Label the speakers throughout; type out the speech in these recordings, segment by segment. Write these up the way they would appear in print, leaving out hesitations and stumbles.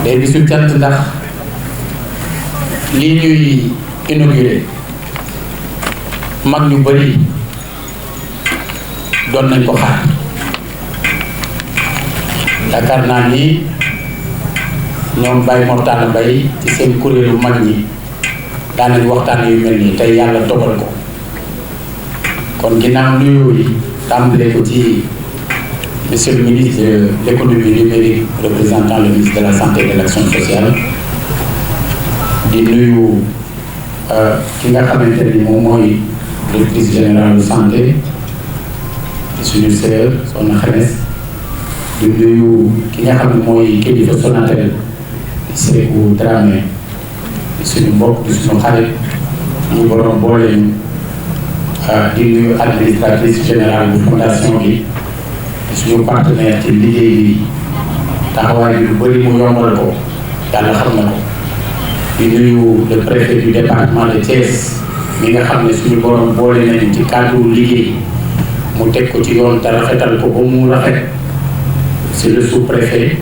Speaker 1: day bisu cant ndax lii ñuy inauguré mag ñu bari doon nañ ko xaar yaakaar naa ni ñoom Baye Mortalla Mbaye ci seen kuréelu mag ñi daan nañ waxtaan yu mel nii tey yàlla dogal ko kon ginnaaw nuyoo yi tàmbalee ko ci monsieur le ministre de l'économie numérique représentant le ministre de la santé et de l'action sociale di nuyu ki nga xamante ni moom mooy directrice générale de santé suñu sœur Soxna Xemes di nuyu ki nga xam ne mooy kilifa Sonatel Sékou Dramé di suñu mbokk di suñu xarit ñu borom boole ñu di nuyu administratrice générale bu fondation bi di suñu partenaire ci liggéey bi taxawaay bi lu bëri mu yombal ko yàlla xam na ko di nuyu le préfet du département de Thiès mi nga xam ne suñu borom boole nañu ci cadre liggéey mu teg ko ci yoon te rafetal ko ba mu rafet c'est le sous-préfet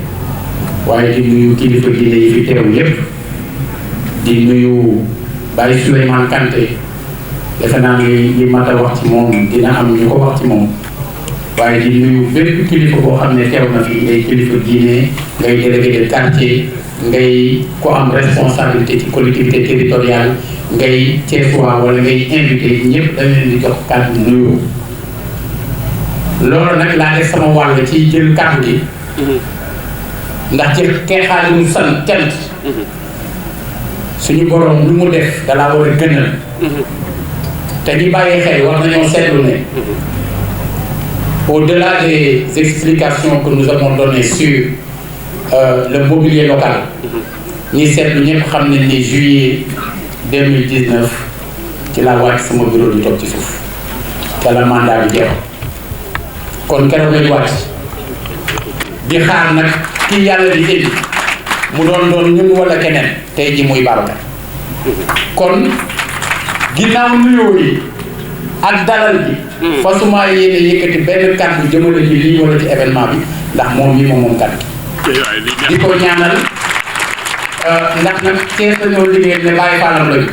Speaker 1: waaye di nuyu kilifa diine yi fi teew yépp di nuyu Baye Souleymane Kanté defe naa ni li mat a wax ci moom dina am ñu ko wax ci moom waaye di nuyu bépp kilifa boo xam ne teew na fi ngay kilifa diine ngay délégué de quartier ngay ko am responsabilité ci collectivité territoriale ngay Thiessois wala ngay invité ñëpp dañ leen di jox kàddu nuyoo loolu nag laa def sama wàll ci jël kàddu gi ndax ci keexaali mu san cant suñu borom lu mu def dalaa war a gënal te ñi bàyyi xel war nañoo seetlu ne au-delà des explications que nous avons données sur le mobilier local ñi seetlu ñëpp xam nañ ni juillet 2019 ci la wàcc sama bureau di toog ci suuf te la mandat bi jeex kon keroog lañu wàcc di xaar nag ki yàlla di indi mu doon ñun wala keneen tey ji muy Babacar kon ginnaaw nuyoo yi ak dalal bi fasuma yéene yëkkati benn kàddu jëmale ci lii wala ci événement bi ndax moom mi moom kàddu di ko ñaanal ndax nag Thiès dañoo liggéey ne bàyyi faalam lañu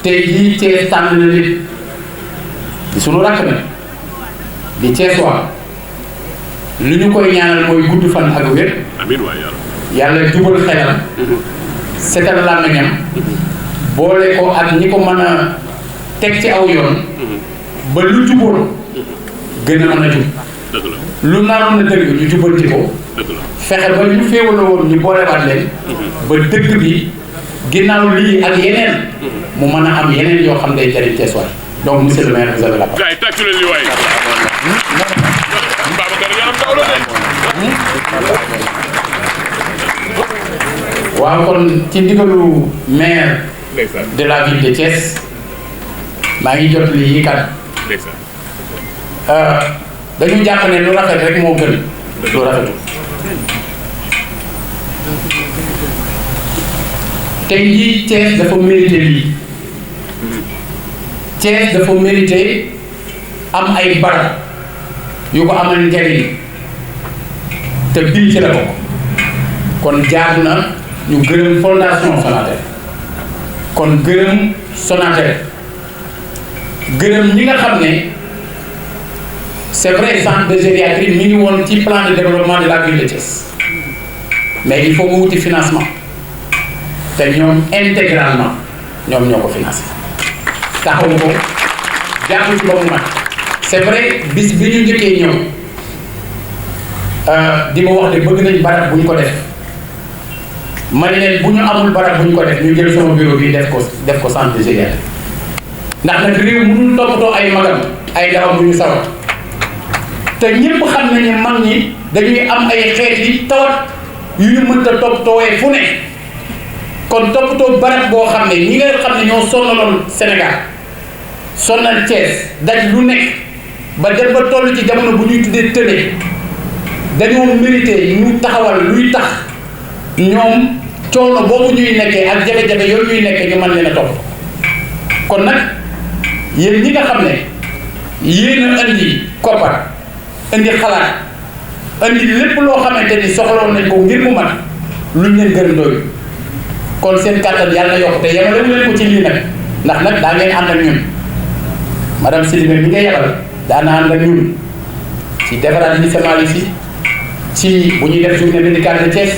Speaker 1: tey jii Thiès tànn na nit di sunu rakk na di Thiessois lu ñu koy ñaanal mooy gudd fan ak wér yàlla jubal xelam setal làmmiñam boole ko ak ñi ko mën a teg ci aw yoon ba lu juboon gën a mën a jub lu naroon na dëgg ñu jubanti ko fexe ba ñu féewaloo woon ñu boolewaat leen ba dëgg bi ginnaaw lii ak yeneen mu mën a am yeneen yoo xam day jariñ Thiessois donc monsieur le maire vous avez la parole. waaw kon ci ndigalu maire de la ville de Thiès maa ngi jot li yi kat dañu jàpp ne lu rafet rek moo gën lu rafetul tey jii Thiès dafa mérité lii Thiès dafa mérité am ay barab yu ko amal njariñ te bii ci la bokk kon jaar na ñu gërëm fondation Sonatel kon gërëm Sonatel gërëm ñi nga xam ne c'est vrai centre de gériatrie mi ngi woon ci plan de développement de la ville de Thiès mais il faut mu wuti financement te ñoom intégralement ñoom ñoo ko financé taxaw ko jàpp ci ba mu mat c'est vrai bis bi ñu njëkkee ñëw di ma wax ne bëgg nañ barab bu ñu ko def ma ne leen bu ñu amul barab bu ñu ko def ñu jël sama bureau bi def ko centre de gériatrie ndax nag réew mënul toppatoo ay magam ay ndawam bu ñu sawat te ñëpp xam nañu mag ñi dañuy am ay xeeti tawat yu ñu mënta toppatoowee fu ne kon toppatoo barab boo xam ne ñi nga xam ne ñoo sonnaloon Sénégal sonnal Thiès daj lu nekk ba dem ba toll ci jamono bu ñuy tuddee tële dañoo mérité ñu taxawal luy tax ñoom coono boobu ñuy nekkee ak jafe-jafe yooyu ñuy nekkee ñu mën leen a topp kon nag yéen ñi nga xam ne yéen a indi koppar indi xalaat andi lépp loo xamante ni soxloon nañ ko ngir mu mat luñ leen gërëm doy kon seen kàttan yàlla na yokk te yemale leen ko ci lii nag ndax nag daa ngeen ànd ak ñun madame Sidibé mi nga yebal daana ànd ak ñun ci defaraat lycée Malick Sy ci bu ñuy def journée médicale de Thiès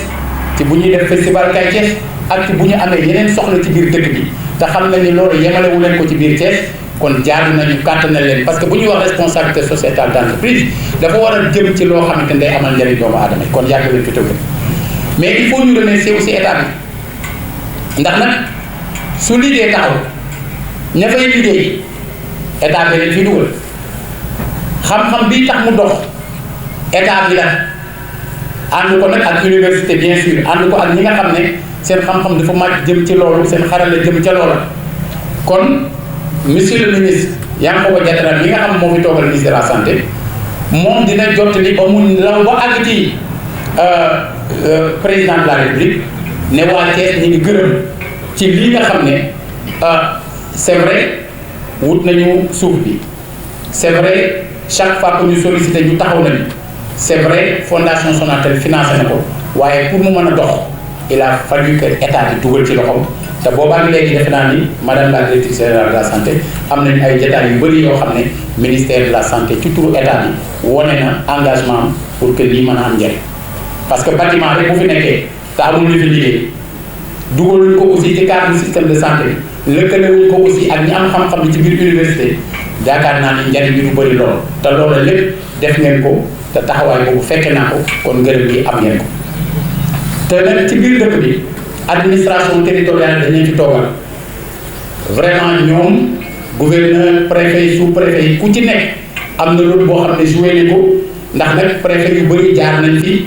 Speaker 1: ci bu ñuy def festival Kaay Thiès ak ci bu ñu amee yeneen soxla ci biir dëkk bi te xam na ni loolu yemalewu leen ko ci biir Thiès kon jaadu nañu kàttanal leen parce que bu ñuy wax responsabilité sociétale d'entreprise dafa war a jëm ci loo xamante ne day amal njëriñ doomu aadama yi kon yàgg leen fi tëgg mais il faut ñu remercier aussi état bi ndax nag su liggéey taxaw ña fay liggéey état bi leen fi dugal xam-xam bii tax mu dox état bi la ànd ko nag ak université bien sûr ànd ko ak ñi nga xam ne seen xam-xam dafa màcc jëm ci loolu seen xarale jëm ca loola kon monsieur le ministre Yankhoba Diattara mi nga xam moo fi toogal ministre de la santé moom dina jottali ba mu law ba àgg ci président de la république ne waa Thiès ñu ngi gërëm ci lii nga xam ne c'est vrai wut nañu suuf bi c'est vrai chaque fois que ñu sollicité ñu taxaw nañu c'est vrai fondation Sonatel financé na ko waaye pour mu mën a dox il a fallu que état bi dugal ci loxoom te boobaa léegi defe naa ni madame la directrice générale de la santé am nañu ay jotaay yu bëri yoo xam ne ministère de la santé ci turu état bi wane na engagement pour que lii mën a am njëriñ parce que bâtiment rek bu fi nekkee te amul lu fi liggéey dugaluñ ko aussi ci cadre système de santé bi lëkkalewuñ ko aussi ak ñi am xam-xam bi ci biir université yaakaar naa ni njëriñ bi du bëri lool te loolu lépp def ngeen ko te taxawaay boobu fekke naa ko kon ngërëm bi am ngeen ko te nag ci biir dëkk bi administration territoriale dañ leen ci toogal vraiment ñoom gouverneur préfet sous préfet yi ku ci nekk am na rôle boo xam ne joué ne ko ndax nag préfet yu bëri jaar nañ fi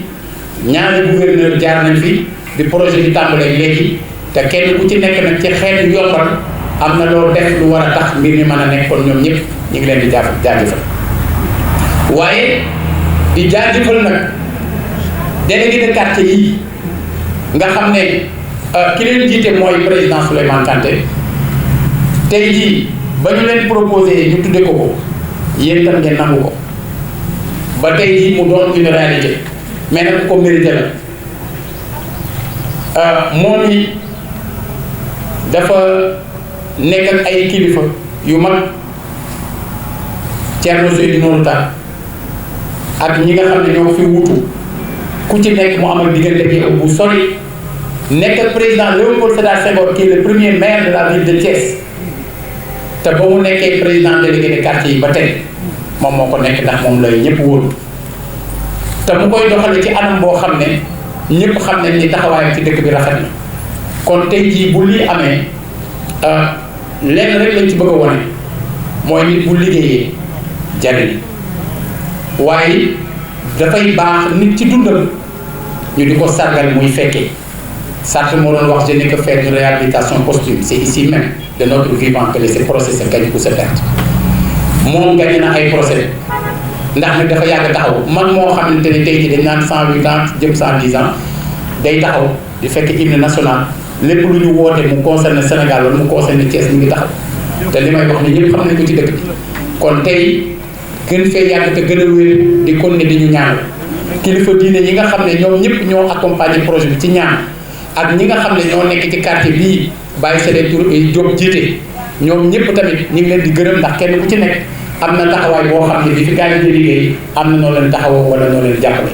Speaker 1: ñaari gouverneur jaar nañ fi di projet bi tàmbalee léegi te kenn ku ci nekk nag ci xeetu yombal am na loo def lu war a tax mbir mi mën a nekk kon ñoom ñëpp ñu ngi leen di jaajëfal waaye di jaajëfal nag délégué de quartier yi nga xam ne ki leen jiite mooy président Souleymane Kanté tey jii ba ñu leen proposé ñu tudde ko yéen tam ngeen nangu ko ba tey jii mu doon une réalité mais nag ko mérité la moom yi dafa nekk ak ay kilifa yu mag Thierno Seydou Nourou Tall ak ñi nga xam ne ñoo fi wutu ku ci nekk mu amal diggante bi bu sori nekk ak président Léopold Sédar Senghor qui est le premier maire de la ville de Thiès te ba mu nekkee président délégué de quartier yi ba tey moom moo ko nekk ndax moom lay ñëpp wóolu te mu koy doxale ci anam boo xam ne ñëpp xam nañ ni taxawaayam ci dëkk bi rafet na kon tey jii bu lii amee lenn rek lañ ci bëgg a wane mooy nit bu liggéeyee jariñ waaye dafay baax nit ci dundam ñu di ko sargal muy fekkee Sartre moo doon wax je n'ai que faire une réhabilitation posthume c'est ici même de notre vivant que ces procès se gagnent ou se perdent moom gagné na ay procès ndax nag dafa yàgg taxaw man moo xamante ne tey jii dañ naan 108 ans jëm 110 ans day taxaw di fekk hymne national lépp lu ñu woote mu concerne Sénégal wala mu concerne Thiès mi ngi taxaw te li may wax ni ñëpp xam nañ ko ci dëkk bi kon tey gën fee yàgg te gën a wér di kon ne di ñu ñaanal kilifa diine yi nga xam ne ñoom ñëpp ñoo accompagner projet bi ci ñaan ak ñi nga xam ne ñoo nekk ci quartier bii bàyyi seen tur Diop jiite ñoom ñëpp tamit ñu ngi leen di gërëm ndax kenn ku ci nekk am na taxawaay boo xam ne bi fi gars yi di liggéey am na noo leen taxawoo wala noo leen jàppale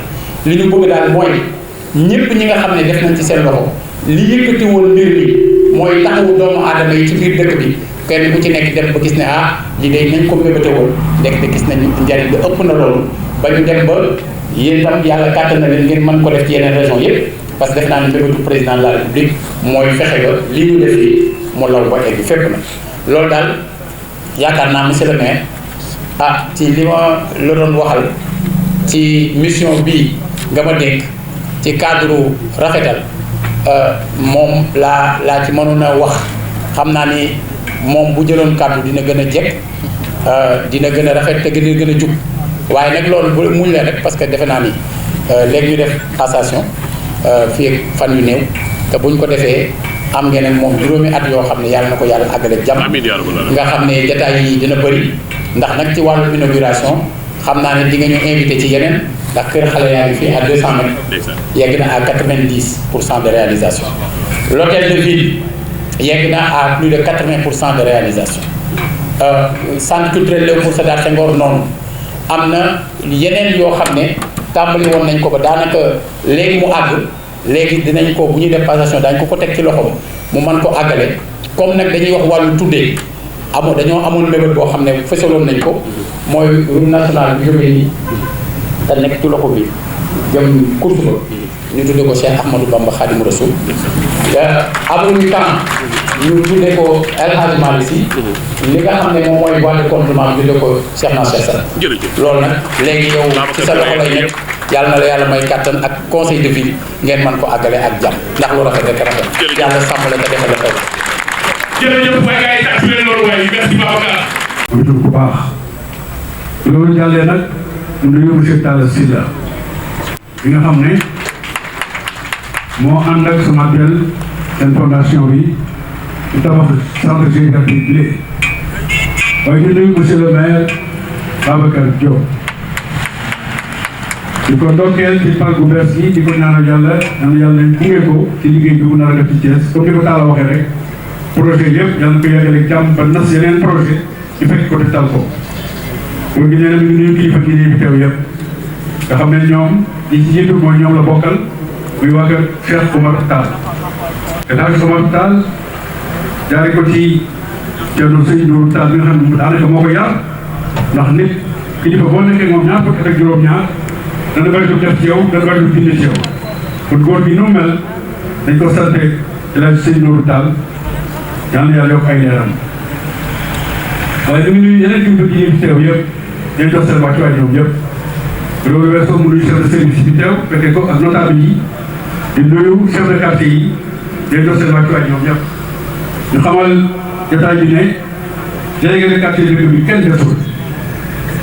Speaker 1: li ñu bëgg daal mooy ñëpp ñi nga xam ne def nañ ci seen loxo li yëkkati woon mbir mi mooy taxawu doomu aadama yi ci biir dëkk bi kenn ku ci nekk dem ba gis ne li day nañ ko mébéte woon ndek te gis nañ njariñ bi ëpp na loolu ba ñu dem ba yéen tam yàlla kàttan na leen ngeen mën ko def ci yeneen région yëpp parce que def naa ne mbébétu président de la république mooy fexe ba li ñu def fii mu law ba egg fépp na loolu daal yaakaar naa monsieur le maire ci li ma la doon waxal ci mission bii nga ma dénk ci cadre rafetal moom laa ci mënoon a wax xam naa ni moom bu jëloon kàddu dina gën a jekk dina gën a rafet te gën a jub waaye nag loolu bu muñ leen rek parce que defe naa ni léegi ñu def passation fii ak fan yu néew te buñ ko defee am ngeen ak moom juróomi at yoo xam ne yàlla na ko yàlla àggale jàmm nga xam ne jataay yi dina bëri ndax nag ci wàllu inauguration xam naa ne di nga ñu invité ci yeneen ndax kër xale yaa ngi fii à 200 mètres yegg na à 90% de réalisation. L'hôtel de ville yegg na à plus de 80% de réalisation. Centre culturel Léopold Sédar Senghor noonu am na yeneen yoo xam ne tàmbali woon nañ ko ba daanaka léegi mu àgg léegi dinañ ko bu ñuy def passation daañu ko teg ci loxo mu mën ko àggale. Comme nag dañuy wax wàllu tuddee dañoo amoon mébét boo xam ne fësaloon nañ ko mooy route nationale bi jógee nii te nekk ci loxo bi jëm course ba ñu tuddee ko Cheikh Ahmadou Bamba Khadim Rassoul amuñu temps ñu tuddee ko El Hadj Malick Sy li nga xam ne moom mooy boîte de contentement bi tuddee ko Cheikh Nassir Sall loolu nag léegi yow ci sa loxo lay nekk yàlla na la yàlla may kàttan ak conseil de ville ngeen mën ko àggale ak jàmm ndax lu rafet rek rafet yàlla sàmm la te defal la taw.
Speaker 2: jërëjëf waaye gars yi tax leen loolu waaye merci Babacar.
Speaker 3: muy tur bu baax loolu jàllee nag nuyu monsieur Talla Sylla bi nga xam ne moo ànd ak sama belle seen fondation bi di tabax centre génératif bi waaye ñu nuyu monsieur le maire Babacar Diop di ko ndokkeel ci parc bu bees gi di ko ñaanal yàlla gunge ko ci liggéey bi mu nar a def ci Thiès comme ni ko Talla waxee rek. projet yëpp yàlla na ko yàggale jàmm ba nas yeneen projet ñu fekk ko te tal ko pour gi nee na mi ngi nuyu kilifa gi fi teew yëpp nga xam ne ñoom ñi ci jiitu mooy ñoom la bokkal muy waa kër Cheikh Oumar Tall te daal Oumar Tall jaare ko ci Thierno Seydou Tall bi nga xam ne daanaka moo ko yar ndax nit kilifa boo nekkee moom ñaar fukki ak juróom-ñaar dana bari lu def ci yow dana bari lu bind ci yow kon góor gi nu mel dañ ko sante El Hadj Seydou Tall yàlla na yàlla yokk ay leeram waaye ñu ngi nuyu yeneen kilifa yi fi teew yëpp dañ jox seen wàccuwaay ñoom yëpp loolu weesoo mu nuyu chef de service bi teew fekkee ko ak notable yi di nuyu chef de quartier yi dañ jox seen wàccuwaay ñoom yëpp ñu xamal jotaay bi ne délégué de quartier dëkk bi kenn desul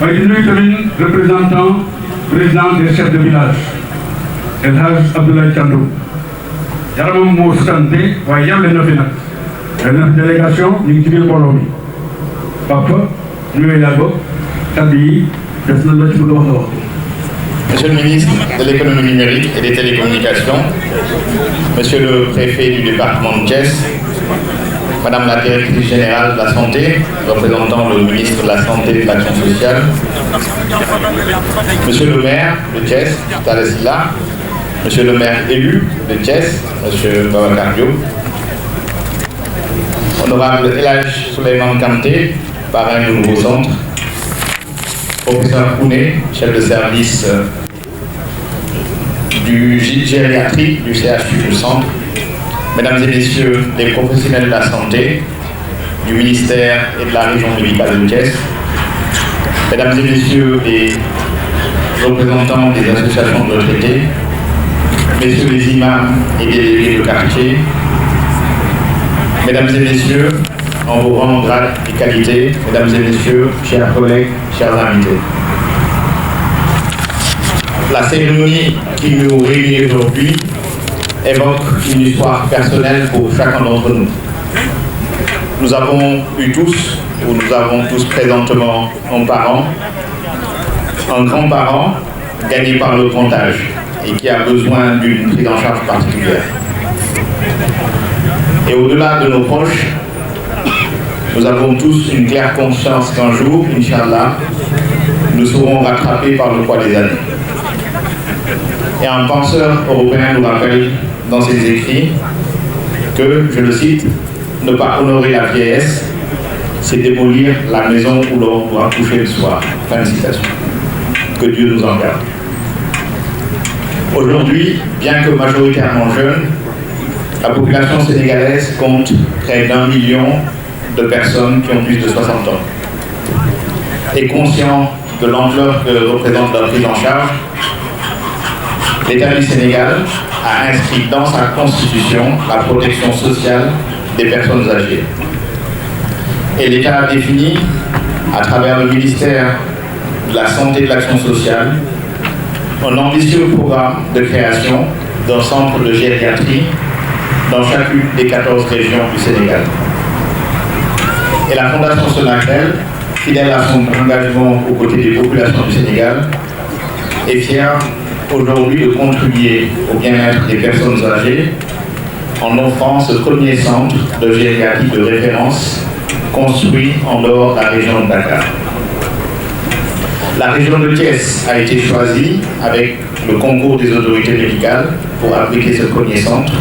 Speaker 3: waaye di nuyu tamit président des chefs de village El Hadj Abdoulaye Thiandoum yaramam moo sutante waaye yàlla na fi nag benn délégation ñu ngi ci biir mbooloo mi papa ñu ngi lay ko kàddu yi des na la ci bëgg a wax.
Speaker 4: Monsieur le ministre de l'économie numérique et des télécommunications, Monsieur le préfet du département de Thiès, Madame la directrice générale de la santé, représentant le ministre de la Santé et de l'Action sociale, Monsieur le maire de Thiès, Talla Sylla, Monsieur le maire élu de Thiès, Monsieur Babacar Diop, Honorable El Hadj Souleymane Kanté, parrain du nouveau centre, Professeur Kouné, chef de service du gériatrie du CHU du centre, Mesdames et Messieurs les professionnels de la santé du ministère et de la région médicale de Thiès, Mesdames et Messieurs les représentants des associations de retraités, Messieurs les imams et délégués de quartier, Mesdames et Messieurs, en vos rangs, grades et qualités, Mesdames et Messieurs, chers collègues, chers invités. La cérémonie qui nous réunit aujourd'hui évoque une histoire personnelle pour chacun d'entre nous. Nous avons tous présentement un parent, un grand-parent gagné par le grand âge et qui a besoin d'une prise en charge particulière. Et au-delà de nos proches, nous avons tous une claire conscience qu'un jour, Inch'Allah, nous serons rattrapés par le poids des années. Et un penseur européen nous rappelle dans ses écrits que, je le cite, ne pas honorer la vieillesse, c'est démolir la maison où l'on doit coucher le soir. Fin de citation. Que Dieu nous en garde. Aujourd'hui, bien que majoritairement jeune, la population sénégalaise compte près d'1 million de personnes qui ont plus de 60 ans. Et conscient de l'ampleur que représente leur prise en charge, l'État du Sénégal a inscrit dans sa constitution la protection sociale des personnes âgées. Et l'État a défini, à travers le ministère de la Santé et de l'Action sociale, un ambitieux programme de création d'un centre de gériatrie dans chacune des 14 régions du Sénégal. Et la Fondation Sonatel, fidèle à son engagement aux côtés des populations du Sénégal, est fier aujourd'hui de contribuer au bien-être des personnes âgées en offrant ce premier centre de gériatrie de référence construit en dehors de la région de Dakar. La région de Thiès a été choisie avec le concours des autorités médicales pour appliquer ce premier centre,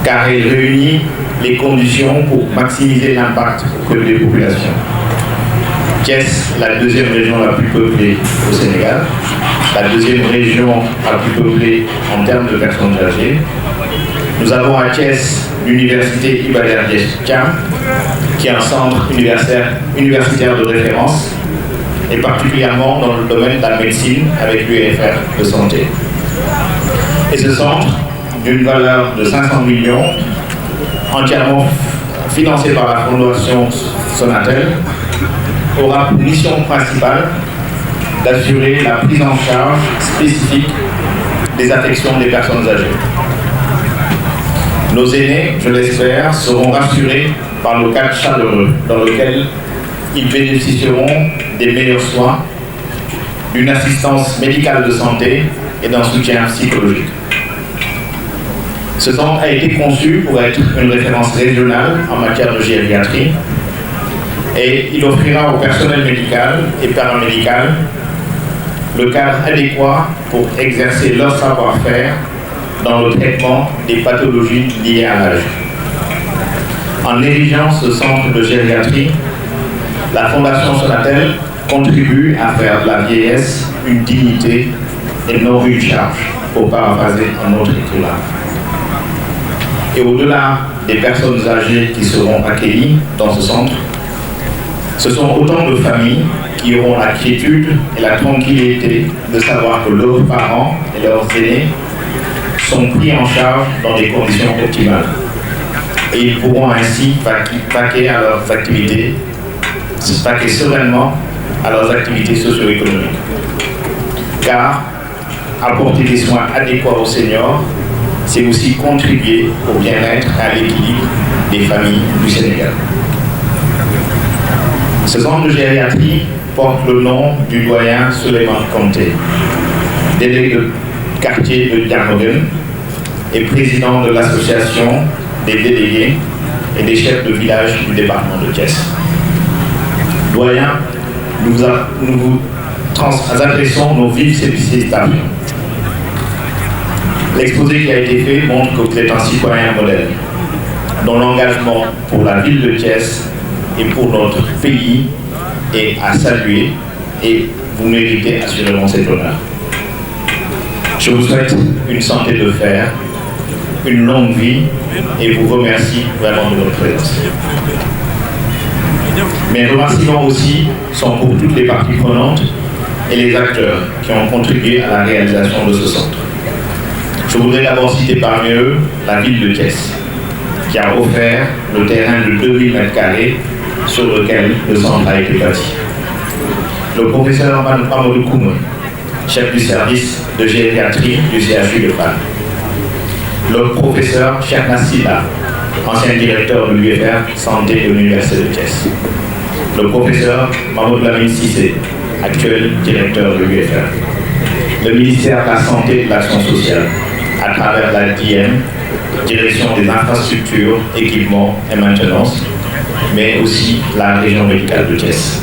Speaker 4: car elle réunit les conditions pour maximiser l'impact auprès des populations. Thiès, la deuxième région la plus peuplée au Sénégal, la deuxième région la plus peuplée en termes de personnes âgées. Nous avons à Thiès l'université Iba Der Thiam, qui est un centre universitaire de référence, et particulièrement dans le domaine de la médecine avec l'UFR de santé. Et ce centre, d'une valeur de 500 millions, entièrement financé par la Fondation Sonatel, aura pour mission principale d'assurer la prise en charge spécifique des affections des personnes âgées. Nos aînés, je l'espère, seront rassurés par le cadre chaleureux dans lequel ils bénéficieront des meilleurs soins, d'une assistance médicale de santé et d'un soutien psychologique. Ce centre a été conçu pour être une référence régionale en matière de gériatrie et il offrira au personnel médical et paramédical le cadre adéquat pour exercer leur savoir-faire dans le traitement des pathologies liées à l'âge. En érigeant ce centre de gériatrie, la Fondation Sonatel contribue à faire de la vieillesse une dignité et non une charge, pour paraphraser un autre écrivain. Et au-delà des personnes âgées qui seront accueillies dans ce centre, ce sont autant de familles qui auront la quiétude et la tranquillité de savoir que leurs parents et leurs aînés sont pris en charge dans des conditions optimales. Et ils pourront ainsi vaquer à leurs activités, vaquer sereinement à leurs activités socio-économiques. Car apporter des soins adéquats aux seniors, c'est aussi contribuer au bien-être et à l'équilibre des familles du Sénégal. Ce centre de gériatrie porte le nom du doyen Souleymane Kanté, délégué de quartier de Diamaguène et président de l'association des délégués et des chefs de village du département de Thiès. Doyen, nous vous adressons nos vives félicitations. L'exposé qui a été fait montre que vous êtes un citoyen modèle, dont l'engagement pour la ville de Thiès et pour notre pays est à saluer et vous méritez assurément cet honneur. Je vous souhaite une santé de fer, une longue vie et vous remercie vraiment de votre présence. Mes remerciements aussi sont pour toutes les parties prenantes et les acteurs qui ont contribué à la réalisation de ce centre. Je voudrais d'abord citer parmi eux la ville de Thiès, qui a offert le terrain de 2000 m² sur lequel le centre a été bâti. Le professeur Mamadou Koumé, chef du service de gériatrie du CHU de Panne. Le professeur Cheikh Nassila, ancien directeur de l'UFR Santé de l'Université de Thiès. Le professeur Mahmoud Lamine Sissé, actuel directeur de l'UFR. Le ministère de la Santé et de l'Action sociale, à travers la DM, direction des infrastructures, équipements et maintenance, mais aussi la région médicale de Thiès.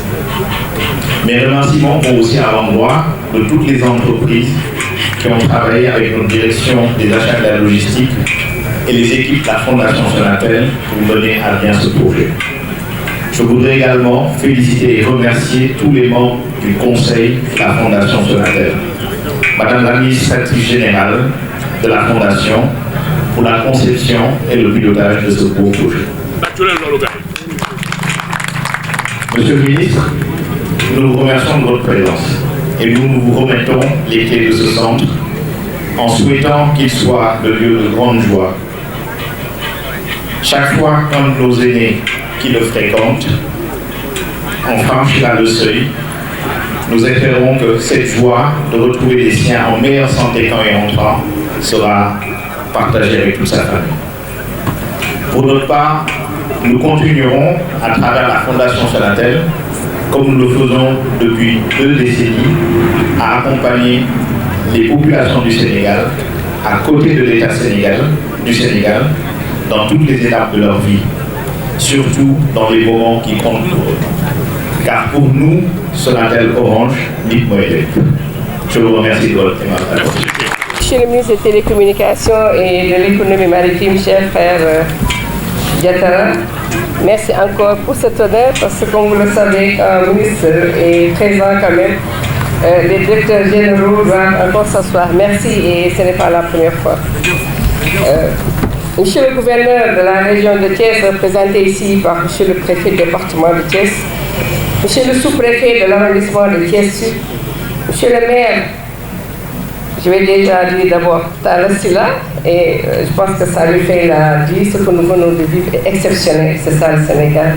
Speaker 4: Mes remerciements vont aussi à l'endroit de toutes les entreprises qui ont travaillé avec notre direction des achats et de la logistique et les équipes de la Fondation Sonatel pour mener à bien ce projet. Je voudrais également féliciter et remercier tous les membres du conseil de la Fondation Sonatel, Madame l'administratrice générale de la Fondation pour la conception et le pilotage de ce beau projet. Monsieur le ministre, nous vous remercions de votre présence et nous vous remettons les clés de ce centre en souhaitant qu'il soit le lieu de grande joie. Chaque fois qu'un de nos aînés qui le fréquente en franchira le seuil, nous espérons que cette joie de retrouver les siens en meilleure santé quand et entrant sera partagée avec toute sa famille. Pour notre part, nous continuerons à travers la Fondation Sonatel comme nous le faisons depuis 2 décennies, à accompagner les populations du Sénégal à côté de l'État du Sénégal dans toutes les étapes de leur vie, surtout dans les moments qui comptent pour eux. Car pour nous, Sonatel Orange, Nick Moëdek. Je vous remercie de votre attention.
Speaker 5: Monsieur le ministre des Télécommunications et de l'économie maritime, cher frère Diatara, merci encore pour cet honneur parce que comme vous le savez, quand un ministre est présent quand même, les directeurs généraux doivent encore s'asseoir. Merci et ce n'est pas la première fois. Monsieur le gouverneur de la région de Thiès, représenté ici par monsieur le préfet du département de Thiès, monsieur le sous-préfet de l'arrondissement de Thiès-Sud, monsieur le maire, je vais déjà dire d'abord Talla Sylla, et je pense que ça lui fait la vie, ce que nous venons de vivre est exceptionnel, c'est ça le Sénégal.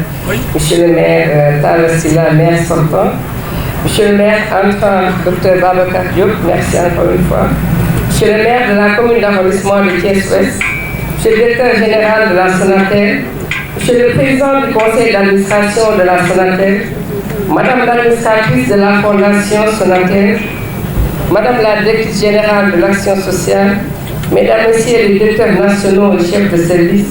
Speaker 5: Monsieur le maire Talla Sylla, maire sortant, monsieur le maire entrant, docteur Babacar Diop, merci encore une fois, monsieur le maire de la commune d'arrondissement de Thiès-Ouest, monsieur le directeur général de la Sonatel, monsieur le président du conseil d'administration de la Sonatel, madame l'administratrice de la fondation Sonatel, madame la directrice générale de l'action sociale, mesdames, messieurs les directeurs nationaux et chefs de service,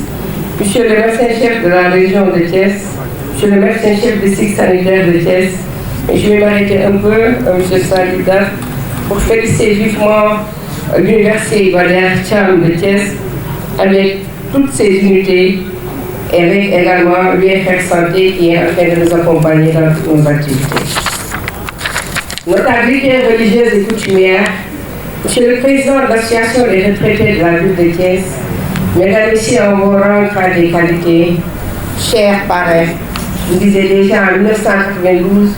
Speaker 5: monsieur le médecin-chef de la région de Thiès, monsieur le médecin-chef du district sanitaire de Thiès, et je vais m'arrêter un peu, monsieur Salida, pour féliciter vivement l'université Valère Thiam de Thiès, avec toutes ses unités et avec également l'UFR Santé qui est en train de nous accompagner dans toutes nos activités. Notre activité religieuse et coutumière, monsieur le président de l'association des retraités de la ville de Thiès, mesdames et messieurs, en vos rangs des qualités, chers parrains, vous disiez déjà en 1992,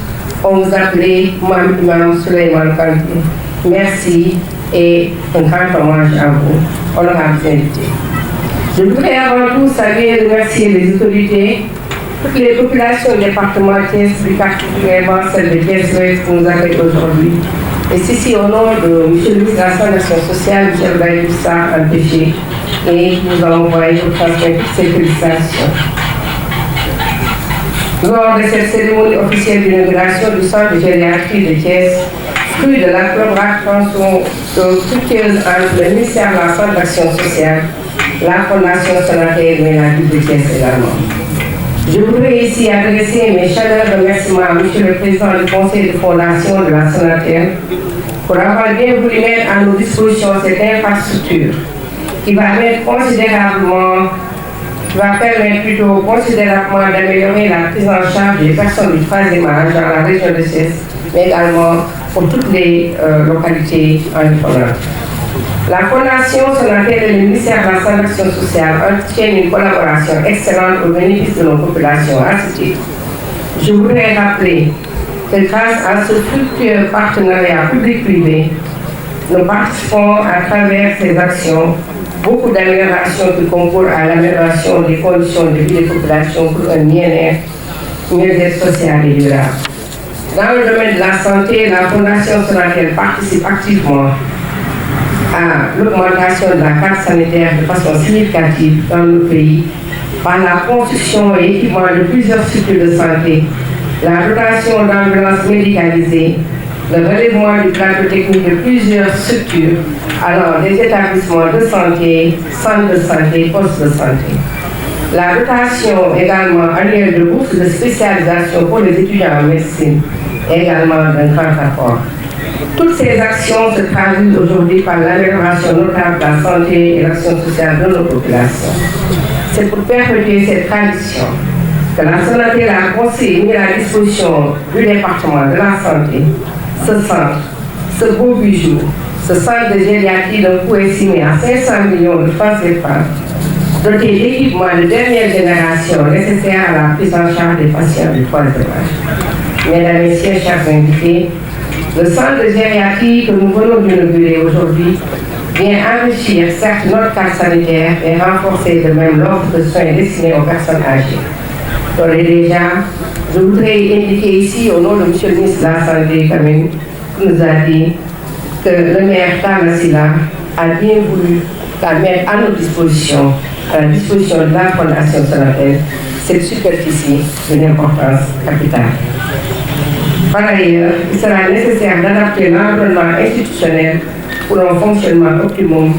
Speaker 5: on vous appelait Imam Souleymane Kanté. Merci et un grand hommage à vous, honorables invités. Je voudrais avant tout saluer et remercier les autorités, toutes les populations du département de Thiès, plus particulièrement celles de Thiès-Ouest qui nous accueillent aujourd'hui. Et ceci au nom de M. le ministre de la Santé sociale, M. Ibrahim Sarr, empêché, et qui nous a envoyé pour transmettre ces félicitations. Lors de cette cérémonie officielle d'inauguration du centre de gériatrie de Thiès, fruit de la collaboration fructueuse entre le ministère de la Santé et de l'Action sociale, la Fondation Sonatel et la ville de Thiès également. Je voudrais ici adresser mes chaleureux remerciements à M. le Président du Conseil de fondation de la Sonatel pour avoir bien voulu mettre à nos dispositions cette infrastructure qui va permettre considérablement d'améliorer la prise en charge des personnes du troisième âge dans la région de Thiès, mais également pour toutes les localités environnantes. La Fondation Sonatel et le ministère de la Santé et de l'Action sociale entretiennent une collaboration excellente au bénéfice de nos populations. À ce titre, je voudrais rappeler que grâce à ce fructueux partenariat public-privé, nous participons à travers ces actions beaucoup d'améliorations qui concourent à l'amélioration des conditions de vie des populations pour un mieux-être social et durable. Dans le domaine de la santé, la Fondation Sonatel participe activement à l'augmentation de la carte sanitaire de façon significative dans le pays par la construction et équipement de plusieurs structures de santé, la dotation d'ambulances médicalisées, le relèvement du plateau technique de plusieurs structures allant des établissements de santé, centres de santé, postes de santé. La dotation également annuelle de bourses de spécialisation pour les étudiants en médecine est également d'un grand apport. Toutes ces actions se traduisent aujourd'hui par l'amélioration notable de la santé et l'action sociale de nos populations. C'est pour perpétuer cette tradition que la Sonatel a conçu et mis à la disposition du département de la santé ce centre, ce beau bijou, ce centre de gériatrie d'un coût estimé à 500 millions de francs CFA, doté d'équipements de dernière génération nécessaires à la prise en charge des patients du troisième âge. Mesdames et messieurs, chers invités, le centre de gériatrie que nous venons d'inaugurer aujourd'hui vient enrichir certes notre carte sanitaire et renforcer de même l'offre de soins destinés aux personnes âgées. Donc déjà, je voudrais indiquer ici au nom de M. le ministre de la Santé qui nous a dit que le maire Talla Sylla a bien voulu mettre à nos dispositions, à la disposition de la Fondation Sonatel, cette superficie d'une importance capitale. Par ailleurs, il sera nécessaire d'adapter l'environnement institutionnel pour un fonctionnement optimum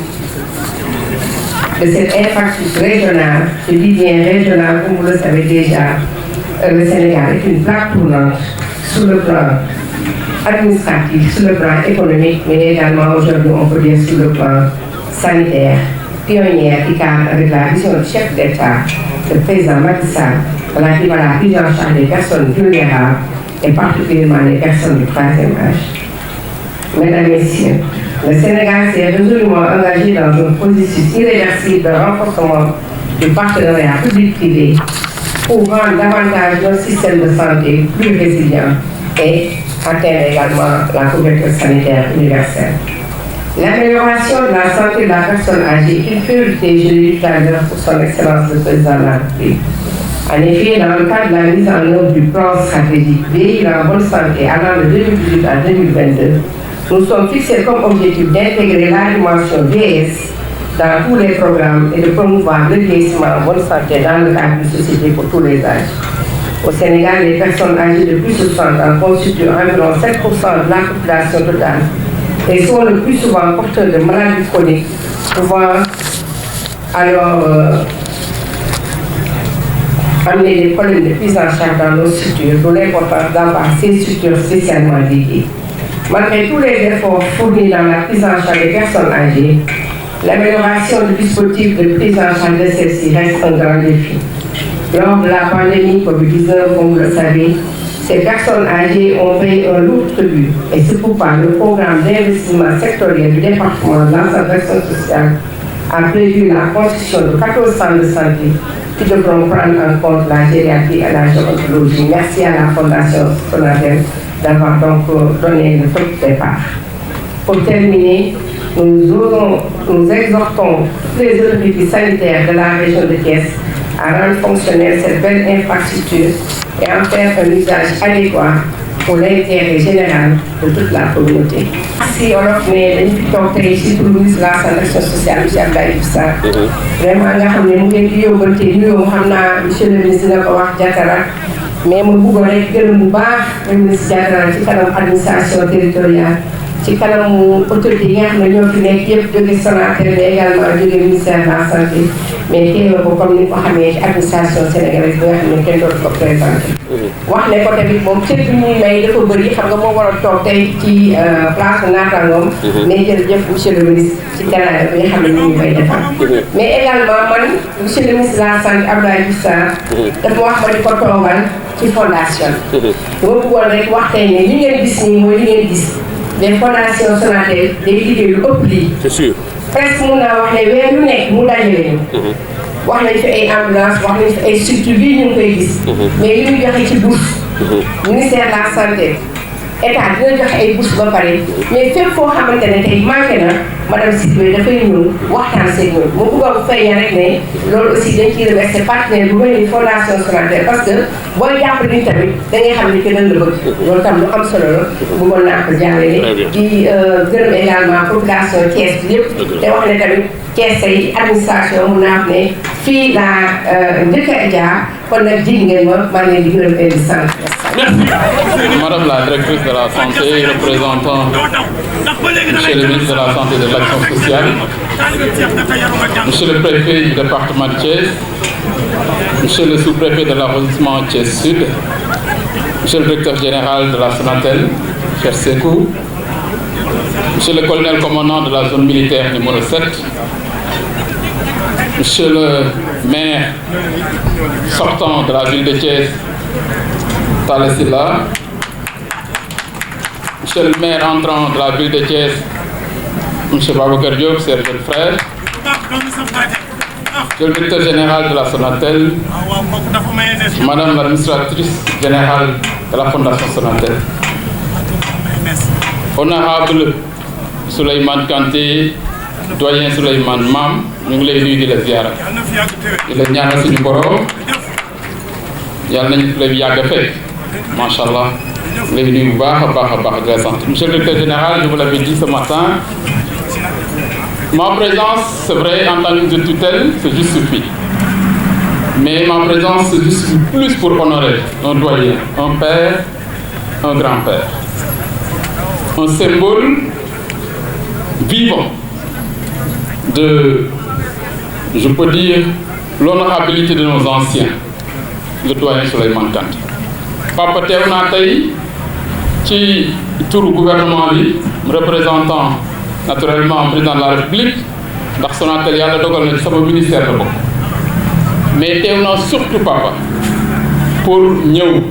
Speaker 5: de cette infrastructure régionale. Je dis bien régionale, comme vous le savez déjà. Le Sénégal est une plaque tournante sur le plan administratif, sur le plan économique, mais également aujourd'hui on peut dire sur le plan sanitaire, pionnière qui cadre avec la vision du chef d'État, le président Macky Sall, relative à la prise en charge des personnes vulnérables et particulièrement les personnes du troisième âge. Mesdames et Messieurs, le Sénégal s'est résolument engagé dans un processus irréversible de renforcement du partenariat public-privé pour rendre davantage notre système de santé plus résilient et atteindre également la couverture sanitaire universelle. L'amélioration de la santé de la personne âgée est une priorité, je l'ai dit tout à l'heure, pour son excellence le président de la République. En effet, dans le cadre de la mise en œuvre du plan stratégique Veiller en bonne santé allant de 2018 à 2022, nous sommes fixés comme objectif d'intégrer la dimension VS dans tous les programmes et de promouvoir le vieillissement en bonne santé dans le cadre d'une société pour tous les âges. Au Sénégal, les personnes âgées de plus de 60 ans constituent environ 7% de la population totale et sont le plus souvent porteurs de maladies chroniques, pouvant alors amener des problèmes de prise en charge dans nos structures, d'où l'importance d'avoir ces structures spécialement dédiées. Malgré tous les efforts fournis dans la prise en charge des personnes âgées, l'amélioration du dispositif de prise en charge de celles-ci reste un grand défi. Lors de la pandémie Covid-19, comme vous le savez, ces personnes âgées ont payé un lourd tribut et c'est pourquoi le programme d'investissement sectoriel du département de l'action sociale a prévu la construction de 14 centres de santé qui devront prendre en compte la gériatrie et la gérontologie. Merci à la Fondation Sonatel d'avoir donc donné le top départ. Pour terminer, nous exhortons toutes les autorités sanitaires de la région de Thiès à rendre fonctionnelle cette belle infrastructure et en faire un usage adéquat pour l'intérêt général de toute la communauté. Merci Olof ne dañu fi toog tey ci turu ministre de la Santé et Action sociale monsieur Abdoulaye Diouf Sarr vraiment nga xam ne mu ngi di yóbbante nuyoo xam naa monsieur le ministre dina ko wax Diatara mais mu bëggoon rek gërëm bu baax le ministre Diatara ci kanam administration territoriale ci kanamu autorité yi nga xam ne ñoo fi nekk yëpp jóge Sonatel mais également jóge ministère de la santé mais teewe ko comme ni ko xamee ci administration sénégalaise bi nga xam ne kenn dootu ko présenté. wax ne ko tamit moom cër bi ñuy may dafa bëri xam nga moo war a toog tey ci place naataangoom. mais jërëjëf monsieur le ministre ci terrain bi nga xam ne ñu ngi koy defar. mais également man monsieur le ministre de la santé Abdoulaye Diouf Sarr dafa wax ma di ko toogal ci fondation bi. dama bëggoon rek wax tey ne li ngeen gis nii mooy li ngeen gis. les fondations Sonatel day liggéey lu ëpp lii.
Speaker 2: c'est sûr.
Speaker 5: presque mun naa wax ne weer lu nekk mu dajale ñu. wax nañ fi ay ambulance wax nañ fi ay structures bii ñu ngi koy gis. mais li ñu joxe ci bourse. ministère de la santé état dina joxe ay bourse ba pare mais fépp foo xamante ne tey manqué na madame Sidibé dafay ñëw waxtaan seen ñoom mu bëggoon feeña rek ne loolu aussi dañ ciy remercier partenaire bu mel ni fondation Sonatel parce que booy jàpp ni tamit da ngay xam ni que dañ la bëgg loolu tam lu am solo la bëggoon naa ko jàllale di gërëm également population Thiès bi yëpp te wax ne tamit Thiès say administration mun naa wax ne fii la njëkk a jaar kon nag jig ngeen ma maa ngi leen di gërëm leen di sant.
Speaker 6: Madame la directrice de la santé, représentant Monsieur le ministre de la Santé et de l'Action sociale, Monsieur le préfet du département de Thiès, Monsieur le sous-préfet de l'arrondissement Thiès Sud, Monsieur le directeur général de la Sonatel, cher Sekou, Monsieur le colonel commandant de la zone militaire numéro 7, Monsieur le maire sortant de la ville de Thiès, Talesila, Monsieur le maire entrant de la ville de Thiès, Monsieur Babacar Diop, cher jeune frère, Monsieur le directeur général de la Sonatel, Madame l'administratrice générale de la Fondation Sonatel, Honorable Souleymane Kanté, doyen Souleymane Mam, ñu ngi lay nuyu di la ziara di la ñaanal suñu borom yàlla nañu lay yàgg fekk macha allah lay nuyu bu baax a baax de la santé. Monsieur le directeur général, je vous l'avais dit ce matin, ma présence, c'est vrai, en tant que tutelle, se justifie. Mais ma présence se justifie plus pour honorer un doyen, un père, un grand-père, un symbole vivant de, je peux dire, l'honorabilité de nos anciens, le doyen Souleymane Kanté. Papa teew naa tey ci turu gouvernement bi représentant naturellement président de la République ndax Sonatel yàlla dogal na ci sama ministère la bokk, mais teew naa surtout papa pour ñëw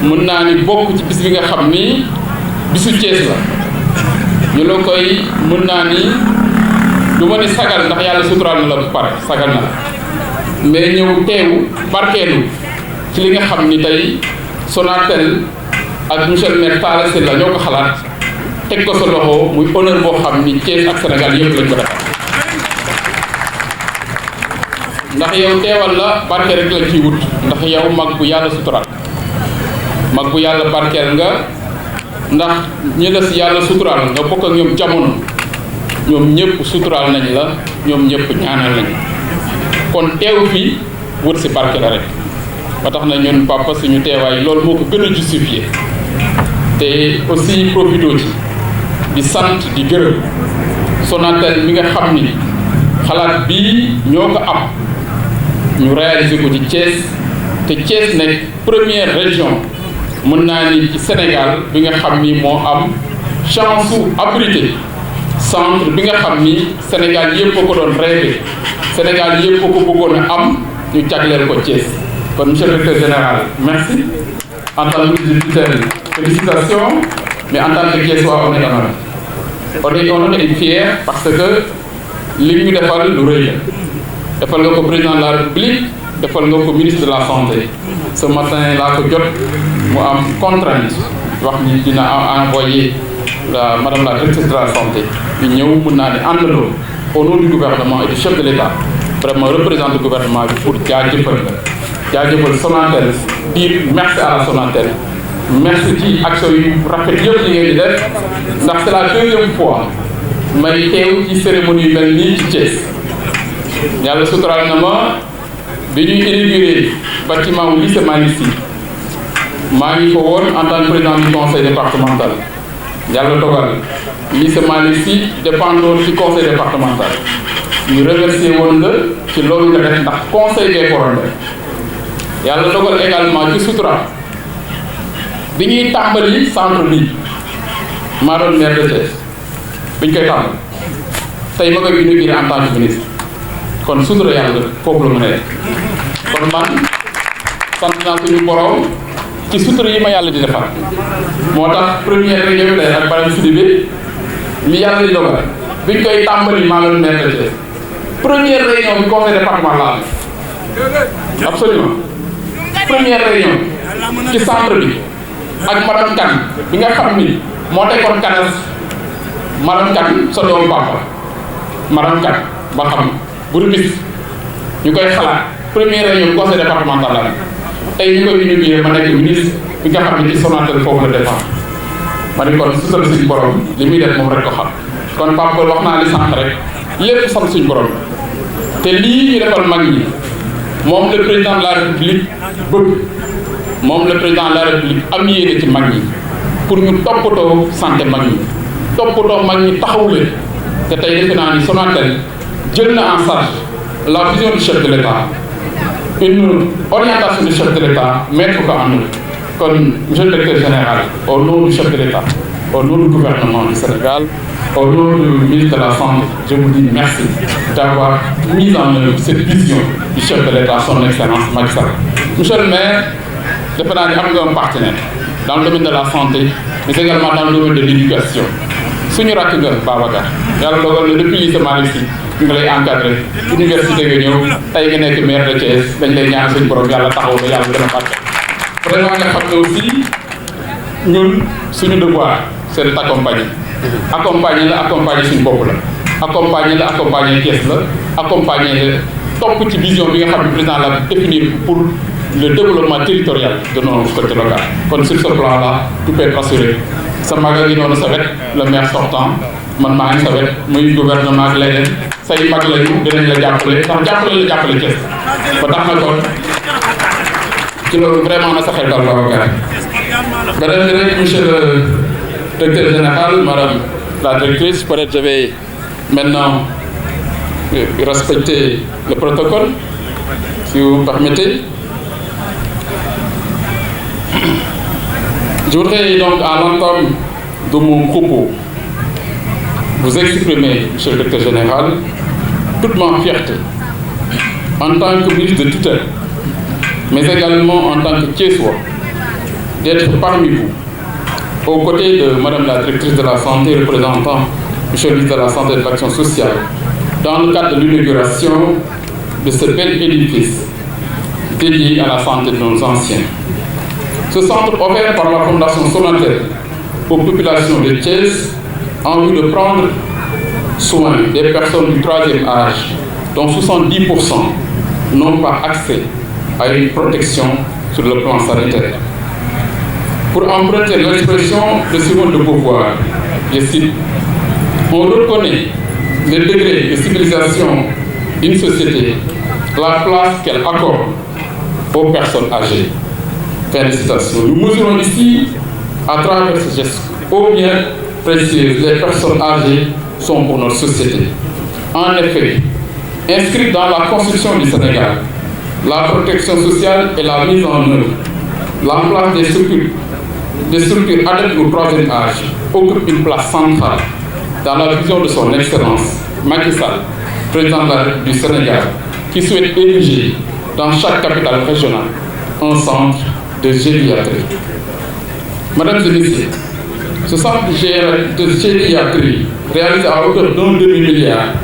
Speaker 6: mën naa ni bokk ci bis bi nga xam ni bisu Thiès la ñu la koy mën naa ni du ma ni sagal ndax yàlla suturaal na la bu pare sagal na la, mais ñëw teewu barkeelu ci li nga xam ni tey Sonatel ak monsieur le maire Talla Sylla ñoo ko xalaat teg ko sa loxo muy honneur boo xam ni Thiès ak Sénégal yëpp lañ ko defal ndax yow teewal la barke rek lañ ciy wut ndax yow mag bu yàlla suturaal mag bu yàlla barkeel nga ndax ñi la si yàlla suturaal nga bokk ak ñoom jamono ñoom ñëpp suturaal nañ la ñoom ñëpp ñaanal nañ kon teew fi wut si barke la rek ba tax na ñun papa suñu teewaay loolu moo ko gën a justifié te aussi profito ci di sant di gërëm Sonatel mi nga xam ni xalaat bii ñoo ko am ñu réaliser ko ci Thiès te Thiès nekk première région mën naa ni ci Sénégal bi nga xam ni moo am chance su abriter centre bi nga xam ni Sénégal yëpp a ko doon rêvé Sénégal yëpp a ko bëggoon a am ñu jagleel ko Thiès. kon monsieur le directeur général merci en tant que ministre du tutelle félicitations, mais en tant que Thiessois on est honoré et fier parce que li ñu defal lu rëy la defal nga ko président de la République defal nga ko ministre de la santé ce matin laa ko jot mu am contrainte wax ni dina envoyé madame la directrice de la santé ñu ñëw mën naa ne àndandoo au nom du gouvernement et du chef de l'État vraiment représente le gouvernement bi pour jaajëfal Sonatel dire merci à la Sonatel merci ci action yu rafet yëpp yi ngeen di def ndax c'est la deuxième fois may teew ci cérémonie yu mel nii ci Thiès yàlla suturaal na ma bi ñuy inauguré bâtiment wu lycée Malick Sy maa ngi ko woon en tant que président du conseil départemental yàlla dogal lycée Malick Sy dépendant ci conseil départemental ñu remercier woon la ci loolu nga def ndax conseil des forêts yàlla dogal également ci sutura bi ñuy tàmbali centre bi maa doon maire de Thiès bi ñu koy tàmbali tey ma koy inauguré en tant que ministre kon sutura yàlla foofu la mën a nekk kon man sant naa suñu borom ci sutura yi ma yàlla di defar moo tax première réunion bi ak Barham Sidibé mi yàlla di dogal bi ñu koy tàmbali maa doon maire de Thiès première réunion bi conseil département la am absolument première réunion ci centre bi ak madame Kane bi nga xam ni moo tegoon kanas madame Kane sa doom papa madame Kane ba xam bu rubis ñu koy xalaat première réunion conseil départemental la tey ñu koy inauguré ma nekk ministre bi nga xam ne ci Sonatel foofu la défend ma ne kon sutal suñu borom li muy def moom rek ko xam kon papa wax naa li sànq rek lépp sant suñu borom te lii ñu defal mag ñi moom le président de la république bëgg moom le président de la république am yéene ci mag ñi pour ñu toppatoo santé mag ñi toppatoo mag ñi taxawu leen te tey defe naa ni Sonatel jël na en charge la vision du chef de l'État une orientation du chef de l'État mettre ko en œuvre kon monsieur le directeur général au nom du chef de l'État au nom du gouvernement du Sénégal au nom du ministre de la Santé je vous dis merci d'avoir mis en œuvre cette vision du chef de l'État son excellence Macky Sall. Monsieur le maire defe naa ni am nga un partenaire dans le domaine de la santé mais également dans le domaine de l'éducation suñu rakk nga Babacar yàlla dogal na depuis lycée Malick Sy ñu ngi lay encadré université nga ñëw tey nga nekk maire de Thiès dañ lay ñaan suñu borom yàlla taxaw na yàlla gën a barke vraiment nga xam ne aussi ñun suñu devoir c'est de t'accompagner accompagner la accompagner suñu bopp la accompagner Thiès la accompagner la topp ci vision bi nga xam ne président la définir pour le développement territorial de nos collectivités locales kon sur ce plan là tout peut être assuré sa maga ngi noonu sa wet le maire sortant man maa ngi sa wet muy gouvernement ak leneen say mag lañu dinañ la jàppale ndax jàppale Thiès ba tax na kon ci loolu vraiment na sa xel dal Babacar Monsieur le directeur général, Madame la directrice, peut-être je vais maintenant respecter le protocole, si vous me permettez. Je voudrais donc, à l'entame de mon propos, vous exprimer, Monsieur le directeur général, toute ma fierté en tant que ministre de tutelle, mais également en tant que Thiessois, d'être parmi vous, aux côtés de Madame la directrice de la santé, représentant Monsieur le ministre de la Santé et de l'Action sociale, dans le cadre de l'inauguration de ce bel édifice dédié à la santé de nos anciens. Ce centre offert par la Fondation Sonatel aux populations de Thiès en vue de prendre soin des personnes du troisième âge, dont 70% n'ont pas accès à une protection sur le plan sanitaire. Pour emprunter l'expression de Simone de Beauvoir, je cite, on reconnaît le degré de civilisation d'une société, la place qu'elle accorde aux personnes âgées. Fin de citation. Nous mesurons ici, à travers ce geste, combien précieuses les personnes âgées sont pour notre société. En effet, inscrite dans la Constitution du Sénégal, la protection sociale et la mise en œuvre, l'emploi des structures adaptées au troisième âge occupe une place centrale dans la vision de son Excellence Macky Sall, président de la République du Sénégal, qui souhaite ériger dans chaque capitale régionale un centre de gériatrie. Mesdames et messieurs, ce centre de gériatrie, réalisé à hauteur d'1 demi-milliard,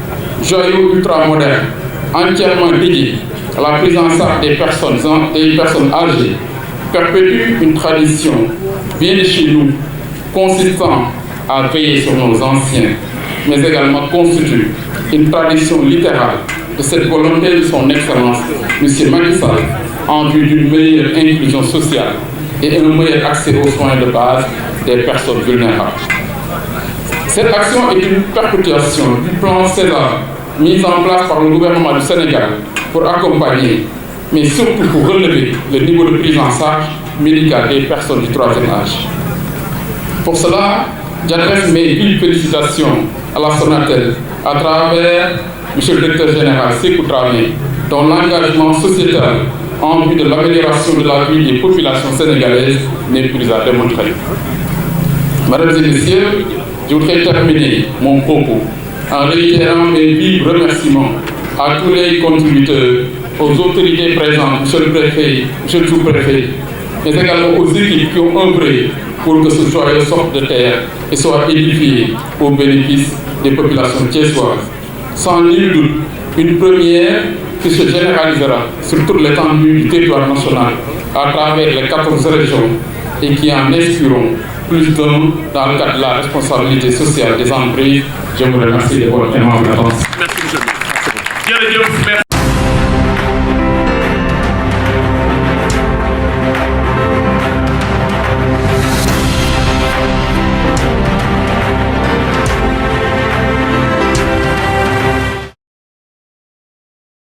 Speaker 6: joyau ultramoderne, entièrement dédié à la prise en charge des personnes âgées, perpétue une tradition bien de chez nous, consistant à veiller sur nos anciens, mais également constitue une tradition littérale de cette volonté de son Excellence, M. Macky Sall, en vue d'une meilleure inclusion sociale et un meilleur accès aux soins de base des personnes vulnérables. Cette action est une perpétuation du plan César mis en place par le gouvernement du Sénégal pour accompagner, mais surtout pour relever le niveau de prise en charge médicale des personnes du troisième âge. Pour cela, j'adresse mes vives félicitations à la Sonatel à travers M. le directeur général Sékou Dramé, dont l'engagement sociétal en vue de l'amélioration de la vie des populations sénégalaises n'est plus à démontrer. Mesdames et messieurs, je voudrais terminer mon propos en réitérant mes vifs remerciements à tous les contributeurs, aux autorités présentes, M. le préfet, M. le sous-préfet, mais également aux équipes qui ont œuvré pour que ce joyau sorte de terre et soit édifié au bénéfice des populations thiessoises. Sans nul doute, une première qui se généralisera sur toute l'étendue du territoire national à travers les 14 régions et qui en inspireront plus d'un dans le cadre de la responsabilité sociale des entreprises. Je vous remercie de votre aimable attention.
Speaker 2: Merci, monsieur le ministre.